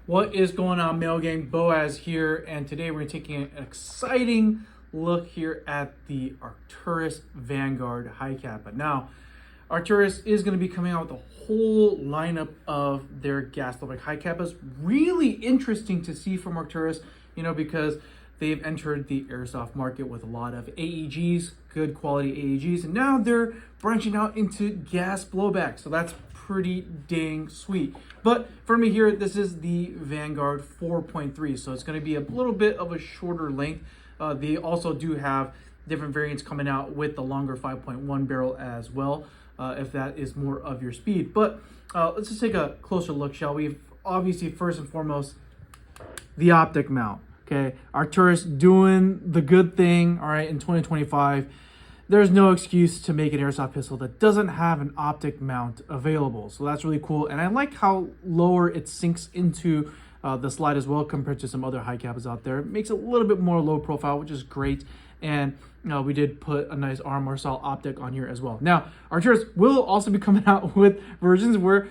What is going on, Mail Gang? Boaz here, and today we're taking an exciting look here at the Arcturus Vanguard Hi-Capa. Now, Arcturus is going to be coming out with a whole lineup of their gas blowback Hi-Capas. Really interesting to see from Arcturus, because they've entered the airsoft market with a lot of AEGs, good quality AEGs, and now they're branching out into gas blowback. So that's pretty dang sweet. But for me here, this is the Vanguard 4.3, so it's going to be a little bit of a shorter length. They also do have different variants coming out with the longer 5.1 barrel as well, if that is more of your speed. But let's just take a closer look, shall we? Obviously, first and foremost, the optic mount. Okay, Arcturus doing the good thing, all right, in 2025. There's no excuse to make an airsoft pistol that doesn't have an optic mount available. So that's really cool. And I like how lower it sinks into the slide as well compared to some other Hi-Capas out there. It makes it a little bit more low profile, which is great. And we did put a nice armor style optic on here as well. Now, Arcturus will also be coming out with versions where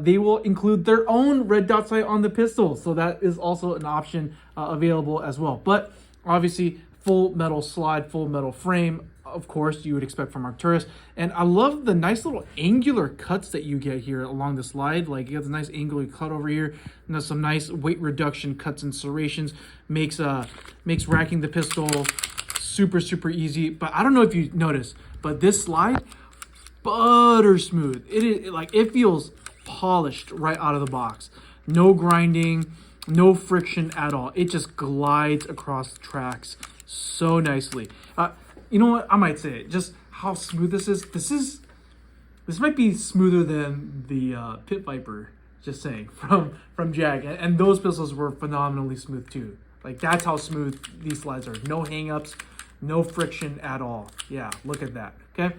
they will include their own red dot sight on the pistol. So that is also an option available as well. But obviously, full metal slide, full metal frame, of course, you would expect from Arcturus. And I love the nice little angular cuts that you get here along the slide. Like, you have this nice angular cut over here, and there's some nice weight reduction cuts and serrations. Makes racking the pistol super easy. But I don't know if you notice, but this slide, butter smooth. It feels polished right out of the box. No grinding, no friction at all. It just glides across the tracks so nicely. You know what? I might say it. Just how smooth this is. This might be smoother than the Pit Viper. Just saying, from Jag, and those pistols were phenomenally smooth too. Like, that's how smooth these slides are. No hangups, no friction at all. Yeah, look at that. Okay.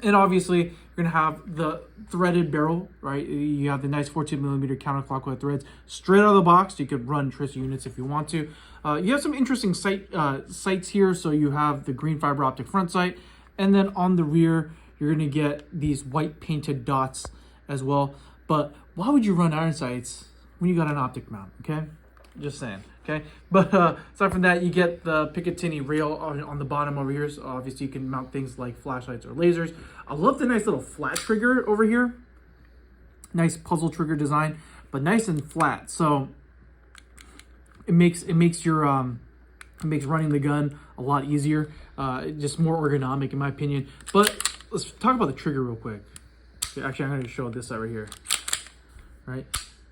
And obviously, you're going to have the threaded barrel, right? You have the nice 14mm counterclockwise threads straight out of the box. You could run tracer units if you want to. You have some interesting sights here. So you have the green fiber optic front sight. And then on the rear, you're going to get these white painted dots as well. But why would you run iron sights when you got an optic mount, okay? Just saying. Okay, but aside from that, you get the Picatinny rail on the bottom over here. So obviously you can mount things like flashlights or lasers. I love the nice little flat trigger over here. Nice puzzle trigger design, but nice and flat. So it makes running the gun a lot easier. Just more ergonomic in my opinion. But let's talk about the trigger real quick. Okay, actually, I'm going to show this side right here. Right.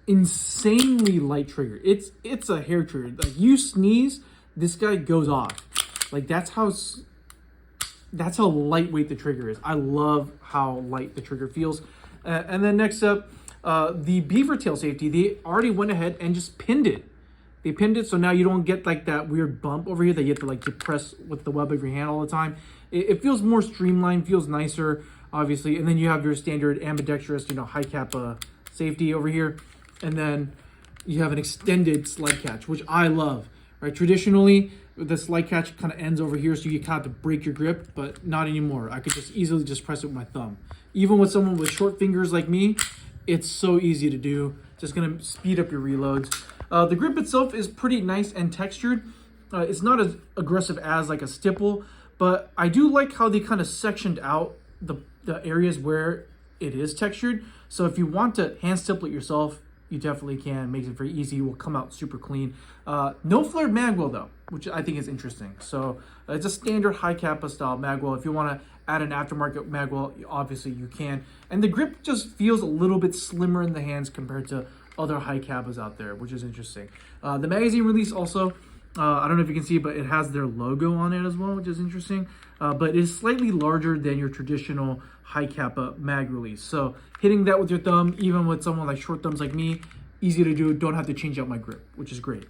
Insanely light trigger. It's a hair trigger. Like, you sneeze, this guy goes off. Like, that's how lightweight the trigger is. I love how light the trigger feels. And then next up, the beaver tail safety. They already went ahead and just pinned it. They pinned it, so now you don't get like that weird bump over here that you have to like depress with the web of your hand all the time. It feels more streamlined, feels nicer, obviously. And then you have your standard ambidextrous, Hi-Capa safety over here. And then you have an extended slide catch, which I love, right? Traditionally, the slide catch kind of ends over here, so you kind of have to break your grip, but not anymore. I could just easily just press it with my thumb. Even with someone with short fingers like me, it's so easy to do. Just gonna speed up your reloads. The grip itself is pretty nice and textured. It's not as aggressive as like a stipple, but I do like how they kind of sectioned out the areas where it is textured. So if you want to hand stipple it yourself, you definitely can. Makes it very easy. Will come out super clean. No flared magwell though, which I think is interesting. So it's a standard Hi-Capa style magwell. If you want to add an aftermarket magwell, obviously you can. And the grip just feels a little bit slimmer in the hands compared to other Hi-Capas out there, which is interesting. The magazine release also, I don't know if you can see, but it has their logo on it as well, which is interesting. But it is slightly larger than your traditional Hi-Capa mag release. So hitting that with your thumb, even with someone like short thumbs like me, easy to do. Don't have to change out my grip, which is great.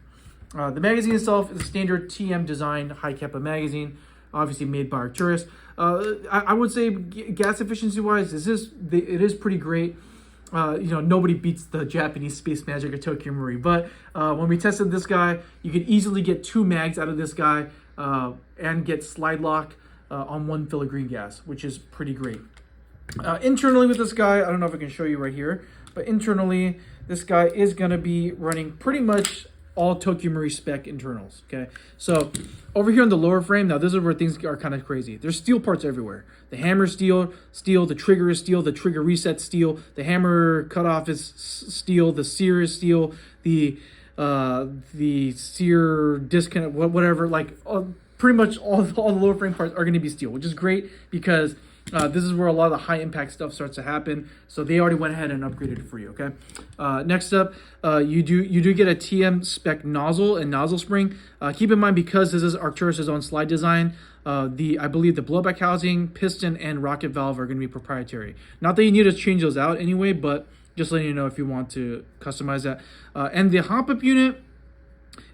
The magazine itself is a standard TM design Hi-Capa magazine, obviously made by Arcturus. I would say gas efficiency wise, it is pretty great. Nobody beats the Japanese Space Magic or Tokyo Marui. But when we tested this guy, you could easily get 2 mags out of this guy and get slide lock on 1 fill of green gas, which is pretty great. Internally with this guy, I don't know if I can show you right here, But internally, this guy is going to be running pretty much all Tokyo Marine spec internals, okay? So over here on the lower frame, now this is where things are kind of crazy. There's steel parts everywhere. The hammer steel, the trigger is steel, the trigger reset steel, the hammer cutoff is steel, the sear is steel, the sear disconnect, whatever, like pretty much all the lower frame parts are going to be steel, which is great because this is where a lot of the high impact stuff starts to happen. So they already went ahead and upgraded it for you. Okay. Next up, you do get a TM spec nozzle and nozzle spring. Keep in mind, because this is Arcturus' own slide design, I believe the blowback housing, piston, and rocket valve are going to be proprietary. Not that you need to change those out anyway, but just letting you know if you want to customize that. And the hop-up unit,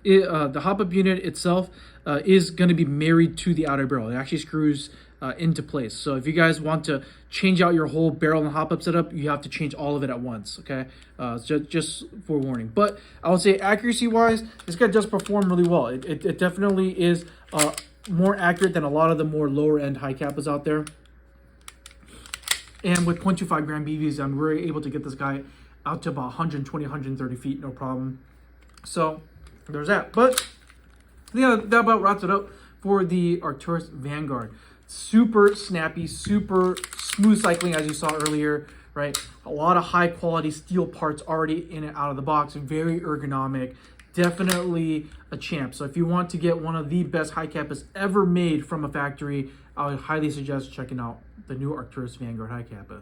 the hop-up unit itself is going to be married to the outer barrel. It actually screws into place. So if you guys want to change out your whole barrel and hop-up setup, you have to change all of it at once, okay? Just forewarning. But I would say accuracy-wise, this guy does perform really well. It definitely is more accurate than a lot of the more lower-end Hi-Capas out there. And with 0.25 gram BVs, I'm really able to get this guy out to about 120, 130 feet, no problem. So there's that. But yeah, that about wraps it up for the Arcturus Vanguard. Super snappy, super smooth cycling, as you saw earlier, right? A lot of high quality steel parts already in and out of the box. Very ergonomic. Definitely a champ. So if you want to get one of the best Hi-Capas ever made from a factory, I would highly suggest checking out the new Arcturus Vanguard Hi-Capa.